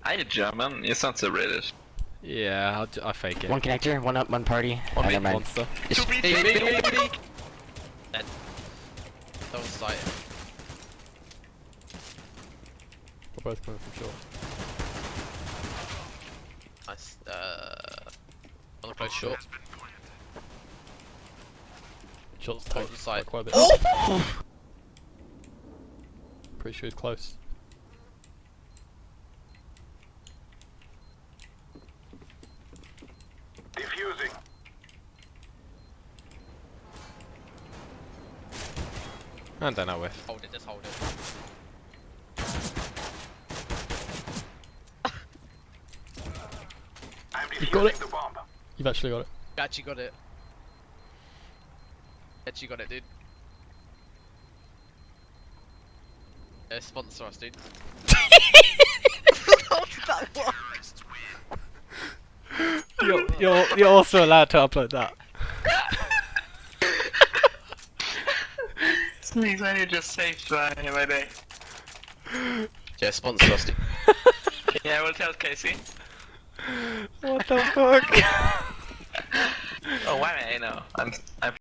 Are you German? You sound so British. Yeah, I'll fake it. One connector, one up, one party. One Never big mind. monster. Dead. Double sight. We're both coming from short. Nice. On the close short. Short's Hold close. the side. Quite a bit. Oh! Pretty sure he's close. Defusing. And then I whiff. Hold it, just hold it. I'm You've got it. defusing the bomb. You've actually got it. Actually got it. Actually got it, dude. Sponsor us, dude. You're also allowed to upload that. Please, I just saved my day. Yeah, sponsor us, dude. Yeah, I will tell Casey. What the fuck? Oh, why am I know? I'm